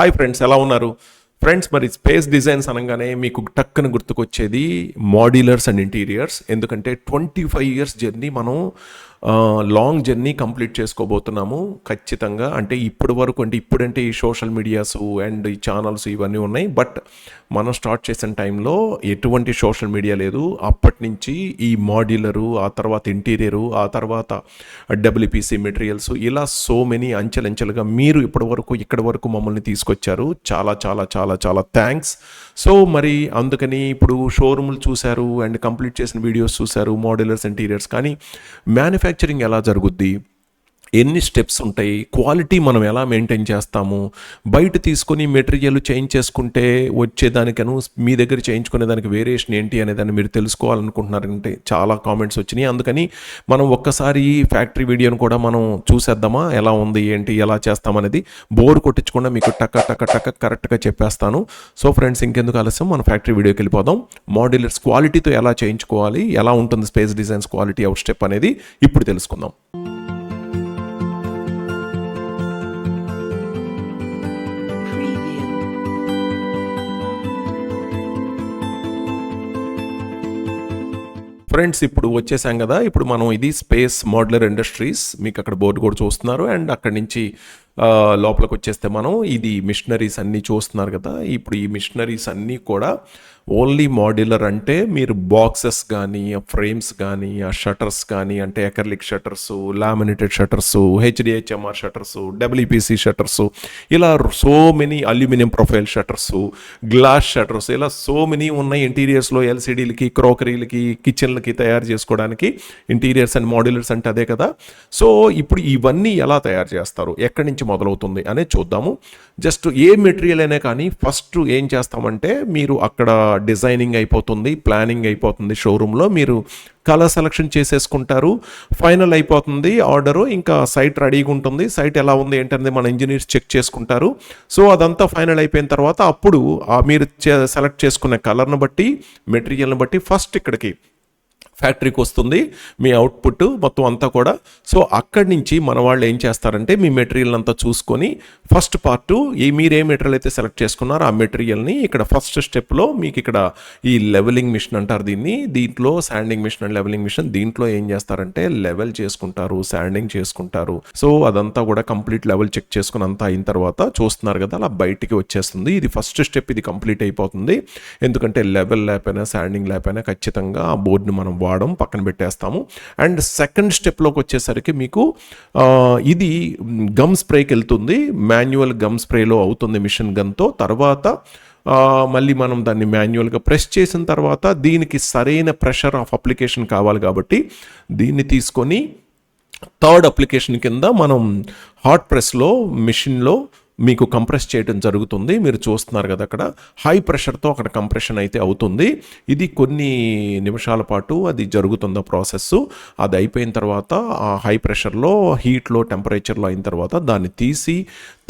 Hi friends, ఎలా ఉన్నారు friends? మరి స్పేస్ డిజైన్స్ అనగానే మీకు టక్కున గుర్తుకొచ్చేది మాడ్యులర్స్ అండ్ ఇంటీరియర్స్. ఎందుకంటే 25 ఇయర్స్ జర్నీ మనం లాంగ్ జర్నీ కంప్లీట్ చేసుకోబోతున్నాము ఖచ్చితంగా. అంటే ఇప్పటి వరకు ఇప్పుడంటే ఈ సోషల్ మీడియాస్ అండ్ ఈ ఛానల్స్ ఇవన్నీ ఉన్నాయి. బట్ మనం స్టార్ట్ చేసిన టైంలో ఎటువంటి సోషల్ మీడియా లేదు. అప్పటి నుంచి ఈ మాడ్యులరు, ఆ తర్వాత ఇంటీరియరు, ఆ తర్వాత డబ్ల్యూపీసీ మెటీరియల్స్, ఇలా సో మెనీ అంచెలంచెలుగా మీరు ఇక్కడి వరకు మమ్మల్ని తీసుకొచ్చారు. చాలా చాలా చాలా చాలా థ్యాంక్స్. సో మరి అందుకని ఇప్పుడు షోరూములు చూశారు అండ్ కంప్లీట్ చేసిన వీడియోస్ చూశారు, మాడ్యులర్స్, ఇంటీరియర్స్. కానీ మ్యానుఫ్యాక్చరింగ్ ఎలా జరుగుద్ది, ఎన్ని స్టెప్స్ ఉంటాయి, క్వాలిటీ మనం ఎలా మెయింటైన్ చేస్తాము, బయట తీసుకొని మెటీరియల్ చేంజ్ చేసుకుంటే వచ్చేదానికను మీ దగ్గర చేయించుకునే దానికి వేరియేషన్ ఏంటి అనేదాన్ని మీరు తెలుసుకోవాలనుకుంటున్నారంటే చాలా కామెంట్స్ వచ్చినాయి. అందుకని మనం ఒక్కసారి ఫ్యాక్టరీ వీడియోని కూడా మనం చూసేద్దామా, ఎలా ఉంది ఏంటి, ఎలా చేస్తామనేది. బోర్ కొట్టించకుండా మీకు టక్క టక్క టక్క కరెక్ట్గా చెప్పేస్తాను. సో ఫ్రెండ్స్, ఇంకెందుకు ఆలస్యం, మనం ఫ్యాక్టరీ వీడియోకి వెళ్ళిపోదాం. మాడ్యులర్స్ క్వాలిటీతో ఎలా చేయించుకోవాలి, ఎలా ఉంటుంది space designs quality out step అనేది ఇప్పుడు తెలుసుకుందాం. ఫ్రెండ్స్, ఇప్పుడు వచ్చేసాం కదా. ఇప్పుడు మనం ఇది స్పేస్ మాడ్యులర్ ఇండస్ట్రీస్, మీకు అక్కడ బోర్డు కూడా చూస్తున్నారు. అండ్ అక్కడి నుంచి లోపలికి వచ్చేస్తే మనం ఇది మిషనరీస్ అన్నీ చూస్తున్నారు కదా. ఇప్పుడు ఈ మిషనరీస్ అన్నీ కూడా ఓన్లీ మాడ్యులర్. అంటే మీరు బాక్సెస్ కానీ, ఫ్రేమ్స్ కానీ, ఆ షటర్స్ కానీ, అంటే acrylic shutters, laminated shutters, HDHMR shutters, WPC shutters, ఇలా so many, aluminium profile shutters, glass shutters, ఇలా సో మెనీ ఉన్నాయి. ఇంటీరియర్స్లో ఎల్సిడీలకి, క్రోకరీలకి, కిచెన్లకి తయారు చేసుకోవడానికి ఇంటీరియర్స్ అండ్ మాడ్యులర్స్ అంటే అదే కదా. సో ఇప్పుడు ఇవన్నీ ఎలా తయారు చేస్తారు, ఎక్కడి నుంచి మొదలవుతుంది అనేది చూద్దాము. జస్ట్ ఏ మెటీరియల్ అయినా కానీ ఫస్ట్ ఏం చేస్తామంటే, మీరు అక్కడ డిజైనింగ్ అయిపోతుంది, ప్లానింగ్ అయిపోతుంది, షోరూంలో మీరు కలర్ సెలెక్షన్ చేసేసుకుంటారు, ఫైనల్ అయిపోతుంది ఆర్డరు, ఇంకా సైట్ రెడీగా ఉంటుంది. సైట్ ఎలా ఉంది ఏంటనేది మన ఇంజనీర్స్ చెక్ చేసుకుంటారు. సో అదంతా ఫైనల్ అయిపోయిన తర్వాత అప్పుడు మీరు సెలెక్ట్ చేసుకునే కలర్ని బట్టి, మెటీరియల్ని బట్టి ఫస్ట్ ఇక్కడికి ఫ్యాక్టరీకి వస్తుంది మీ అవుట్పుట్ మొత్తం అంతా కూడా. సో అక్కడి నుంచి మన వాళ్ళు ఏం చేస్తారంటే, మీ మెటీరియల్ అంతా చూసుకొని ఫస్ట్ పార్టు మీరు ఏ మెటీరియల్ అయితే సెలెక్ట్ చేసుకున్నారో ఆ మెటీరియల్ని ఇక్కడ ఫస్ట్ స్టెప్లో మీకు ఇక్కడ ఈ లెవెలింగ్ మిషన్ అంటారు దీన్ని. దీంట్లో sanding machine and levelling machine, దీంట్లో ఏం చేస్తారంటే లెవెల్ చేసుకుంటారు, శాండింగ్ చేసుకుంటారు. సో అదంతా కూడా కంప్లీట్ లెవెల్ చెక్ చేసుకుని అంతా అయిన తర్వాత చూస్తున్నారు కదా, అలా బయటికి వచ్చేస్తుంది. ఇది ఫస్ట్ స్టెప్, ఇది కంప్లీట్ అయిపోతుంది. ఎందుకంటే లెవెల్ లేకపోయినా, శాండింగ్ లేకపోయినా ఖచ్చితంగా ఆ బోర్డుని మనం వాడడం పక్కన పెట్టేస్తాము. అండ్ సెకండ్ స్టెప్లోకి వచ్చేసరికి మీకు ఇది గమ్ స్ప్రేకి వెళ్తుంది. మాన్యువల్ గమ్ స్ప్రేలో అవుతుంది మిషన్ గన్తో. తర్వాత మళ్ళీ మనం దాన్ని మాన్యువల్గా ప్రెస్ చేసిన తర్వాత దీనికి సరైన ప్రెషర్ ఆఫ్ అప్లికేషన్ కావాలి కాబట్టి దీన్ని తీసుకొని థర్డ్ అప్లికేషన్ కింద మనం హాట్ ప్రెస్లో మిషన్లో మీకు కంప్రెస్ చేయడం జరుగుతుంది. మీరు చూస్తున్నారు కదా, అక్కడ హై ప్రెషర్తో అక్కడ కంప్రెషన్ అయితే అవుతుంది. ఇది కొన్ని నిమిషాల పాటు అది జరుగుతుంది ప్రాసెస్. అది అయిపోయిన తర్వాత ఆ హై ప్రెషర్లో, హీట్లో, టెంపరేచర్లో అయిన తర్వాత దాన్ని తీసి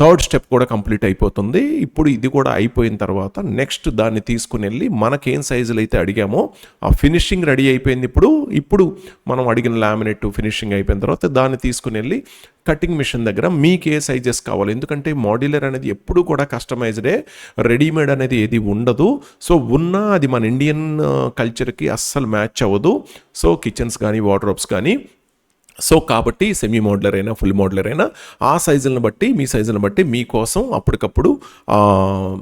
థర్డ్ స్టెప్ కూడా కంప్లీట్ అయిపోతుంది. ఇప్పుడు ఇది కూడా అయిపోయిన తర్వాత నెక్స్ట్ దాన్ని తీసుకుని వెళ్ళి మనకేం సైజులు అయితే అడిగామో ఆ ఫినిషింగ్ రెడీ అయిపోయింది. ఇప్పుడు మనం అడిగిన లామినేట్ ఫినిషింగ్ అయిపోయిన తర్వాత దాన్ని తీసుకుని వెళ్ళి కటింగ్ మిషన్ దగ్గర మీకు ఏ సైజెస్ కావాలి. ఎందుకంటే మాడ్యులర్ అనేది ఎప్పుడు కూడా కస్టమైజ్డే, రెడీమేడ్ అనేది ఏది ఉండదు. సో ఉన్నా అది మన ఇండియన్ కల్చర్కి అస్సలు మ్యాచ్ అవ్వదు. సో కిచెన్స్ కానీ, వార్డ్రోబ్స్ కానీ. సో కాబట్టి సెమీ మోడ్యులర్ అయినా, ఫుల్ మోడ్యులర్ అయినా ఆ సైజులను బట్టి, మీ సైజులను బట్టి మీకోసం అప్పటికప్పుడు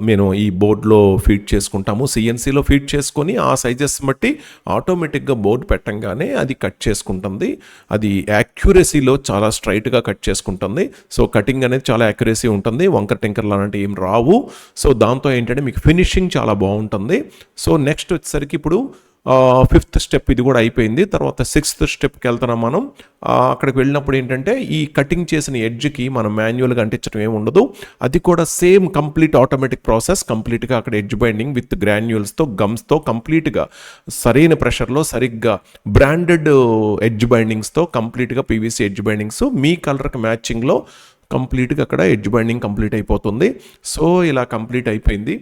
మేము ఈ బోర్డులో ఫీడ్ చేసుకుంటాము. సిఎన్సీలో ఫీడ్ చేసుకొని ఆ సైజెస్ బట్టి ఆటోమేటిక్గా బోర్డు పెట్టంగానే అది కట్ చేసుకుంటుంది. అది యాక్యురసీలో చాలా స్ట్రైట్గా కట్ చేసుకుంటుంది. సో కటింగ్ అనేది చాలా యాక్యురసీ ఉంటుంది, వంకర్ టింకర్లు అలాంటివి ఏం రావు. సో దాంతో ఏంటంటే మీకు ఫినిషింగ్ చాలా బాగుంటుంది. సో నెక్స్ట్ వచ్చేసరికి ఇప్పుడు ఫిఫ్త్ స్టెప్ ఇది కూడా అయిపోయింది. తర్వాత సిక్స్త్ స్టెప్కి వెళ్తున్నాం మనం. అక్కడికి వెళ్ళినప్పుడు ఏంటంటే ఈ కటింగ్ చేసిన ఎడ్జ్కి మనం మాన్యువల్గా అంటించడం ఏమి ఉండదు. అది కూడా సేమ్ కంప్లీట్ ఆటోమేటిక్ ప్రాసెస్. కంప్లీట్గా అక్కడ ఎడ్జ్ బైండింగ్ విత్ గ్రాన్యూల్స్తో, గమ్స్తో కంప్లీట్గా సరైన ప్రెషర్లో సరిగ్గా బ్రాండెడ్ ఎడ్జ్ బైండింగ్స్తో కంప్లీట్గా పీవీసీ ఎడ్జ్ బైండింగ్స్ మీ కలర్కి మ్యాచింగ్లో కంప్లీట్గా అక్కడ ఎడ్జ్ బైండింగ్ కంప్లీట్ అయిపోతుంది. సో ఇలా కంప్లీట్ అయిపోయింది.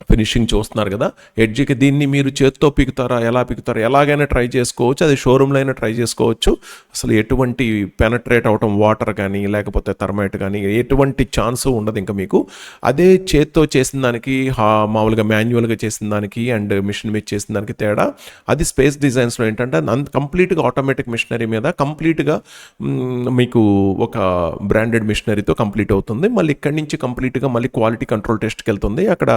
ఫినిషింగ్ చూస్తున్నారు కదా, ఎడ్జ్కి. దీన్ని మీరు చేత్తో పీకుతారా, ఎలా పీకుతారా, ఎలాగైనా ట్రై చేసుకోవచ్చు. అది షోరూంలో అయినా ట్రై చేసుకోవచ్చు. అసలు ఎటువంటి పెనట్రేట్ అవటం వాటర్ కానీ లేకపోతే థర్మైట్ కానీ ఎటువంటి ఛాన్సు ఉండదు ఇంకా మీకు. అదే చేత్తో చేసిన దానికి మామూలుగా మాన్యువల్గా చేసిన దానికి అండ్ మిషన్ మీద చేసిన దానికి తేడా. అది స్పేస్ డిజైన్స్లో ఏంటంటే కంప్లీట్గా ఆటోమేటిక్ మిషనరీ మీద కంప్లీట్గా మీకు ఒక బ్రాండెడ్ మిషనరీతో కంప్లీట్ అవుతుంది. మళ్ళీ ఇక్కడి నుంచి కంప్లీట్గా మళ్ళీ క్వాలిటీ కంట్రోల్ టెస్ట్కి వెళ్తుంది. అక్కడ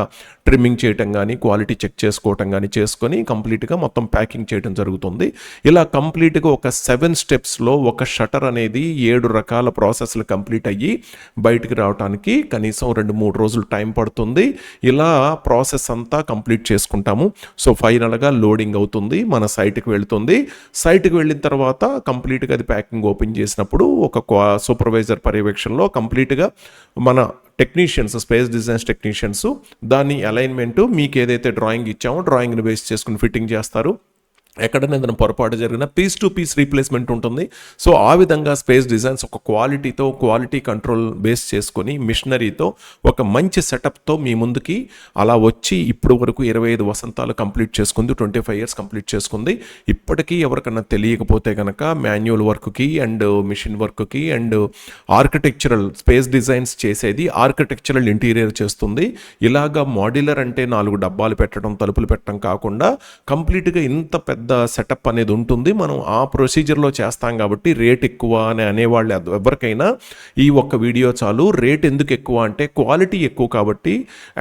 ట్రిమ్మింగ్ చేయటం కానీ క్వాలిటీ చెక్ చేసుకోవటం కానీ చేసుకొని కంప్లీట్గా మొత్తం ప్యాకింగ్ చేయడం జరుగుతుంది. ఇలా కంప్లీట్గా ఒక 7 స్టెప్స్లో ఒక షటర్ అనేది 7 రకాల ప్రాసెస్లు కంప్లీట్ అయ్యి బయటికి రావడానికి కనీసం 2-3 రోజులు టైం పడుతుంది. ఇలా ప్రాసెస్ అంతా కంప్లీట్ చేసుకుంటాము. సో ఫైనల్గా లోడింగ్ అవుతుంది, మన సైట్కి వెళ్తుంది. సైట్కి వెళ్ళిన తర్వాత కంప్లీట్గా అది ప్యాకింగ్ ఓపెన్ చేసినప్పుడు ఒక సూపర్వైజర్ పర్యవేక్షణలో కంప్లీట్గా మన టెక్నీషియన్స్, స్పేస్ డిజైన్స్ టెక్నీషియన్స్ దాని అలైన్మెంటు మీకు ఏదైతే డ్రాయింగ్ ఇచ్చామో డ్రాయింగ్ని బేస్ చేసుకుని ఫిట్టింగ్ చేస్తారు. ఎక్కడైనా ఏదైనా పొరపాటు జరిగిన పీస్ టు పీస్ రీప్లేస్మెంట్ ఉంటుంది. సో ఆ విధంగా స్పేస్ డిజైన్స్ ఒక క్వాలిటీ కంట్రోల్ బేస్ చేసుకొని మిషనరీతో ఒక మంచి సెటప్తో మీ ముందుకి అలా వచ్చి ఇప్పుడు వరకు 25 వసంతాలు కంప్లీట్ చేసుకుంది, 25 ఇయర్స్ కంప్లీట్ చేసుకుంది. ఇప్పటికీ ఎవరికన్నా తెలియకపోతే కనుక మాన్యువల్ వర్క్కి అండ్ మిషన్ వర్క్కి అండ్ ఆర్కిటెక్చరల్ స్పేస్ డిజైన్స్ చేసేది, ఆర్కిటెక్చరల్ ఇంటీరియర్ చేస్తుంది. ఇలాగా మాడ్యులర్ అంటే 4 డబ్బాలు పెట్టడం, తలుపులు పెట్టడం కాకుండా కంప్లీట్గా ఇంత పెద్ద సెటప్ అనేది ఉంటుంది. మనం ఆ ప్రొసీజర్లో చేస్తాం కాబట్టి రేట్ ఎక్కువ అని అనేవాళ్ళు ఎవరికైనా ఈ ఒక్క వీడియో చాలు. రేట్ ఎందుకు ఎక్కువ అంటే క్వాలిటీ ఎక్కువ కాబట్టి.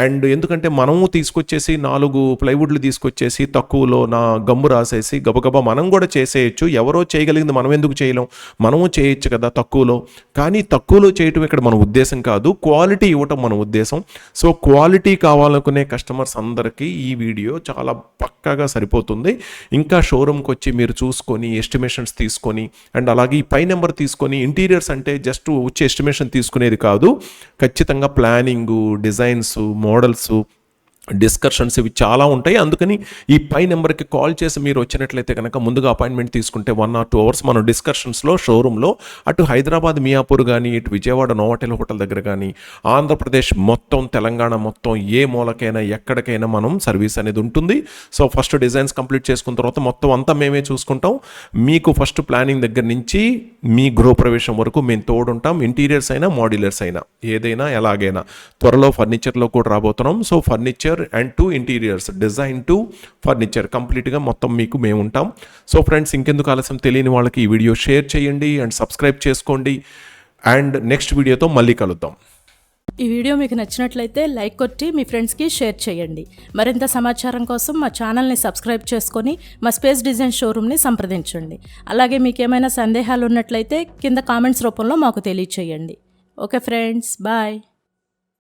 అండ్ ఎందుకంటే మనము తీసుకొచ్చేసి 4 ప్లైవుడ్లు తీసుకొచ్చేసి తక్కువలో నా గమ్ము రాసేసి గబగబా మనం కూడా చేసేయచ్చు. ఎవరో చేయగలిగింది మనం ఎందుకు చేయలేం, మనము చేయొచ్చు కదా తక్కువలో. కానీ తక్కువలో చేయటం ఇక్కడ మన ఉద్దేశం కాదు, క్వాలిటీ ఇవ్వటం మన ఉద్దేశం. సో క్వాలిటీ కావాలనుకునే కస్టమర్స్ అందరికీ ఈ వీడియో చాలా పక్కాగా సరిపోతుంది. ఇంకా షోరూమ్కి వచ్చి మీరు చూసుకొని ఎస్టిమేషన్స్ తీసుకొని అండ్ అలాగే ఈ పై నెంబర్ తీసుకొని ఇంటీరియర్స్ అంటే జస్ట్ వచ్చి ఎస్టిమేషన్ తీసుకునేది కాదు, ఖచ్చితంగా ప్లానింగు, డిజైన్స్, మోడల్స్, డిస్కషన్స్ ఇవి చాలా ఉంటాయి. అందుకని ఈ పై నెంబర్కి కాల్ చేసి మీరు వచ్చినట్లయితే కనుక ముందుగా అపాయింట్మెంట్ తీసుకుంటే 1 or 2 అవర్స్ మనం డిస్కషన్స్లో షోరూంలో అటు హైదరాబాద్ మియాపూర్ కానీ ఇటు విజయవాడ నోవాటెల్ హోటల్ దగ్గర కానీ ఆంధ్రప్రదేశ్ మొత్తం, తెలంగాణ మొత్తం ఏ మూలకైనా ఎక్కడికైనా మనం సర్వీస్ అనేది ఉంటుంది. సో ఫస్ట్ డిజైన్స్ కంప్లీట్ చేసుకున్న తర్వాత మొత్తం అంతా మేమే చూసుకుంటాం. మీకు ఫస్ట్ ప్లానింగ్ దగ్గర నుంచి మీ గృహప్రవేశం వరకు మేము తోడుంటాం. ఇంటీరియర్స్ అయినా మాడ్యులర్స్ అయినా ఏదైనా ఎలాగైనా. త్వరలో ఫర్నిచర్లో కూడా రాబోతున్నాం. So furniture and to interiors, design to furniture కంప్లీట్గా మొత్తం మీకు మేము ఉంటాం. సో ఫ్రెండ్స్, ఇంకెందుకు ఆలస్యం, తెలియని వాళ్ళకి ఈ వీడియో షేర్ చేయండి అండ్ సబ్స్క్రైబ్ చేసుకోండి. అండ్ నెక్స్ట్ వీడియోతో మళ్ళీ కలుద్దాం. ఈ వీడియో మీకు నచ్చినట్లయితే లైక్ కొట్టి మీ ఫ్రెండ్స్కి షేర్ చేయండి. మరింత సమాచారం కోసం మా ఛానల్ని సబ్స్క్రైబ్ చేసుకొని మా స్పేస్ డిజైన్ షోరూమ్ని సంప్రదించండి. అలాగే మీకు ఏమైనా సందేహాలు ఉన్నట్లయితే కింద కామెంట్స్ రూపంలో మాకు తెలియచేయండి. Okay friends, bye.